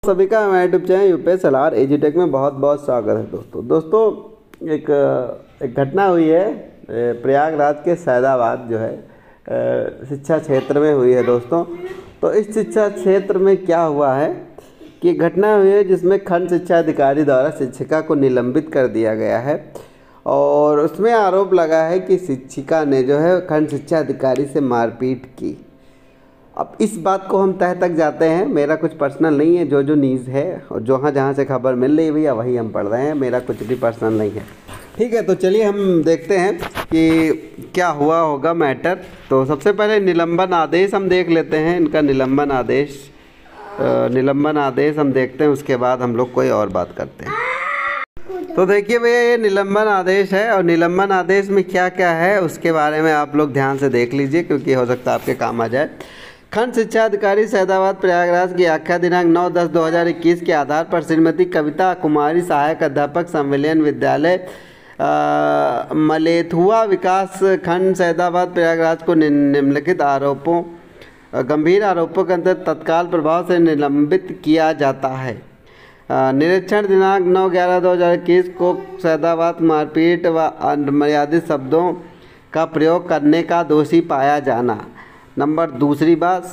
सभी का हमारे यूट्यूब चैनल यूपी सलार एजुटेक में बहुत बहुत स्वागत है। दोस्तों एक घटना हुई है प्रयागराज के सैदाबाद जो है शिक्षा क्षेत्र में हुई है दोस्तों। तो इस शिक्षा क्षेत्र में क्या हुआ है कि घटना हुई है जिसमें खंड शिक्षा अधिकारी द्वारा शिक्षिका को निलंबित कर दिया गया है और उसमें आरोप लगा है कि शिक्षिका ने जो है खंड शिक्षा अधिकारी से मारपीट की। अब इस बात को हम तह तक जाते हैं, मेरा कुछ पर्सनल नहीं है, जो न्यूज़ है और जहाँ से खबर मिल रही है भैया वही हम पढ़ रहे हैं, मेरा कुछ भी पर्सनल नहीं है। ठीक है, तो चलिए हम देखते हैं कि क्या हुआ होगा मैटर। तो सबसे पहले निलंबन आदेश हम देख लेते हैं, इनका निलंबन आदेश हम देखते हैं, उसके बाद हम लोग कोई और बात करते हैं। तो देखिए भैया ये निलंबन आदेश है और निलंबन आदेश में क्या क्या है उसके बारे में आप लोग ध्यान से देख लीजिए, क्योंकि हो सकता है आपके काम आ जाए। खंड शिक्षा अधिकारी सैदाबाद प्रयागराज की आख्या दिनांक 9/10/2021 के आधार पर श्रीमती कविता कुमारी सहायक अध्यापक संविलियन विद्यालय मलेथुआ विकास खंड सैदाबाद प्रयागराज को निम्नलिखित गंभीर आरोपों के अंतर्गत तत्काल प्रभाव से निलंबित किया जाता है। निरीक्षण दिनांक 9/11/2021 को सैदाबाद मारपीट व अमर्यादित शब्दों का प्रयोग करने का दोषी पाया जाना। नंबर दूसरी बात,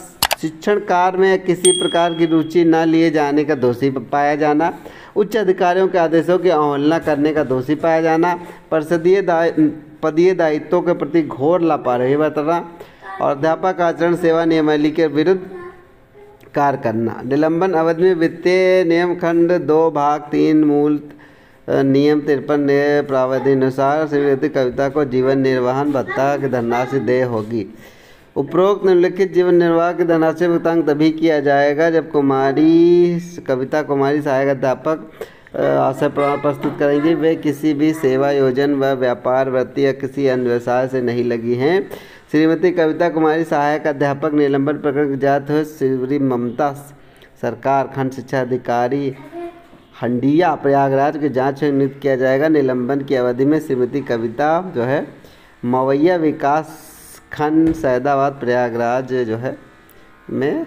शिक्षण कार्य में किसी प्रकार की रुचि न लिए जाने का दोषी पाया जाना। उच्च अधिकारियों के आदेशों की अवहेलना करने का दोषी पाया जाना। पदीय दायित्वों के प्रति घोर लापरवाही बरतना और अध्यापक आचरण सेवा नियमावली के विरुद्ध कार्य करना। निलंबन अवधि में वित्तीय नियम खंड 2 भाग 3 मूल नियम 53 प्रावधानानुसार श्रीमती कविता को जीवन निर्वाहन भत्ता की धनराशि देय होगी। उपरोक्त निम्नलिखित जीवन निर्वाह की धनराशि भुगतान तभी किया जाएगा जब कविता कुमारी सहायक अध्यापक आशय प्रमाण प्रस्तुत करेंगी, वे किसी भी सेवा योजना व व्यापार वृत्ति या किसी अन्य व्यवसाय से नहीं लगी हैं। श्रीमती कविता कुमारी सहायक अध्यापक निलंबन प्रकरण की जांच हुए श्री ममता सरकार खंड शिक्षा अधिकारी हंडिया प्रयागराज की जांच में नियुक्त किया जाएगा। निलंबन की अवधि में श्रीमती कविता जो है मवैया विकास खंड सैदाबाद प्रयागराज जो है में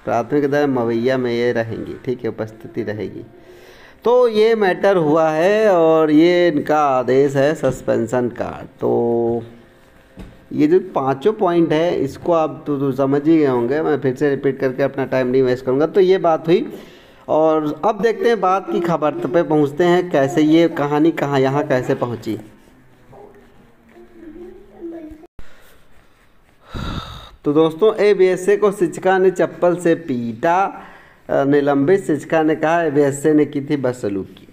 प्राथमिक दर मवैया में ये रहेंगी। ठीक है, उपस्थिति रहेगी। तो ये मैटर हुआ है और ये इनका आदेश है सस्पेंशन का। तो ये जो 5 पॉइंट है इसको आप तो समझ ही गए होंगे, मैं फिर से रिपीट करके अपना टाइम नहीं वेस्ट करूँगा। तो ये बात हुई और अब देखते हैं बात की खबर पे पहुँचते हैं, कैसे ये कहानी यहाँ कैसे पहुँची। तो दोस्तों एबीएसए को शिक्षिका ने चप्पल से पीटा। निलंबित शिक्षिका ने कहा एबीएसए ने की थी बदसलूकी।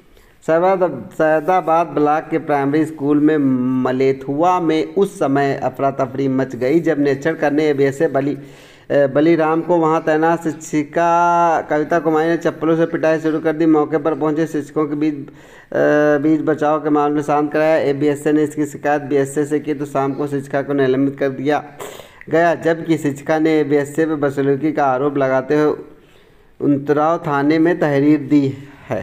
सैदाबाद ब्लॉक के प्राइमरी स्कूल में मलेथुआ में उस समय अफरा तफरी मच गई जब निरीक्षण करने एबीएसए बलीराम को वहां तैनात शिक्षिका कविता कुमारी ने चप्पलों से पिटाई शुरू कर दी। मौके पर पहुंचे शिक्षकों के बीच बचाव के मामले में शांत कराया। एबीएसए ने इसकी शिकायत बीएसए से की तो शाम को शिक्षिका को निलंबित कर दिया गया, जबकि शिक्षिका ने एबीएसए पर बदसलूकी का आरोप लगाते हुए उन्तराव थाने में तहरीर दी है।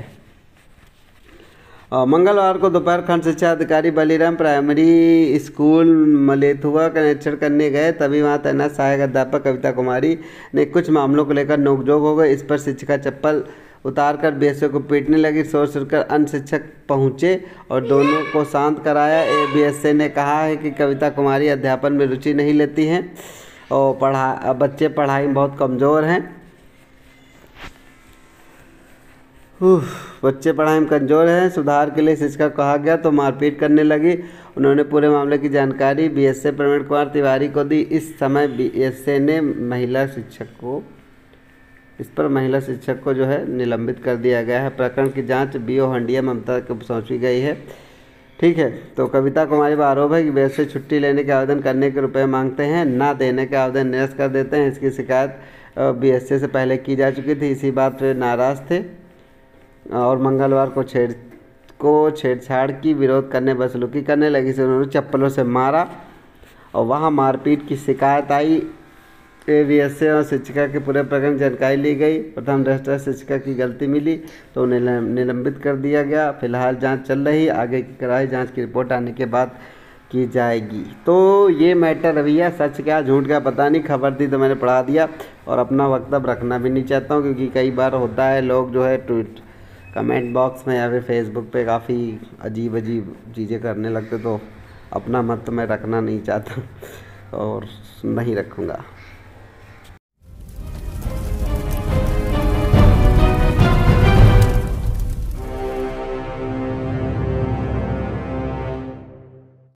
मंगलवार को दोपहर खंड शिक्षा अधिकारी बलीराम प्राइमरी स्कूल मलेथुआ का निरीक्षण करने गए, तभी वहां तैनात सहायक अध्यापक कविता कुमारी ने कुछ मामलों को लेकर नोकझोंक हो गए। इस पर शिक्षिका चप्पल उतारकर बीएसए को पीटने लगी। शोर सुनकर अन्य शिक्षक पहुंचे और दोनों को शांत कराया। बीएसए ने कहा है कि कविता कुमारी अध्यापन में रुचि नहीं लेती हैं और बच्चे पढ़ाई में बहुत कमज़ोर हैं। बच्चे पढ़ाई में कमज़ोर हैं, सुधार के लिए शिक्षिका को कहा गया तो मारपीट करने लगी। उन्होंने पूरे मामले की जानकारी बीएसए प्रवीण कुमार तिवारी को दी। इस समय बीएसए ने महिला शिक्षक को जो है निलंबित कर दिया गया है। प्रकरण की जांच बीओ हंडिया ममता को सौंपी गई है। ठीक है, तो कविता कुमारी पर आरोप है कि बीएसए छुट्टी लेने के आवेदन करने के रुपए मांगते हैं, ना देने के आवेदन निरस्त कर देते हैं। इसकी शिकायत बीएसए से पहले की जा चुकी थी, इसी बात पर नाराज़ थे और मंगलवार को छेड़छाड़ की विरोध करने बदसलूकी करने लगी से उन्होंने चप्पलों से मारा और वहां मारपीट की शिकायत आई। बीएसए और शिक्षिका के पूरे प्रकरण की जानकारी ली गई। प्रथम दृष्टया शिक्षिका की गलती मिली तो उन्हें निलंबित कर दिया गया। फिलहाल जांच चल रही, आगे की कराई जांच की रिपोर्ट आने के बाद की जाएगी। तो ये मैटर है भैया, सच क्या झूठ क्या पता नहीं, खबर थी तो मैंने पढ़ा दिया और अपना वक्त अब रखना भी नहीं चाहता हूँ, क्योंकि कई बार होता है लोग जो है ट्वीट कमेंट बॉक्स में या फिर फेसबुक पे काफ़ी अजीब अजीब चीज़ें करने लगते, तो अपना मत मैं रखना नहीं चाहता और नहीं रखूँगा।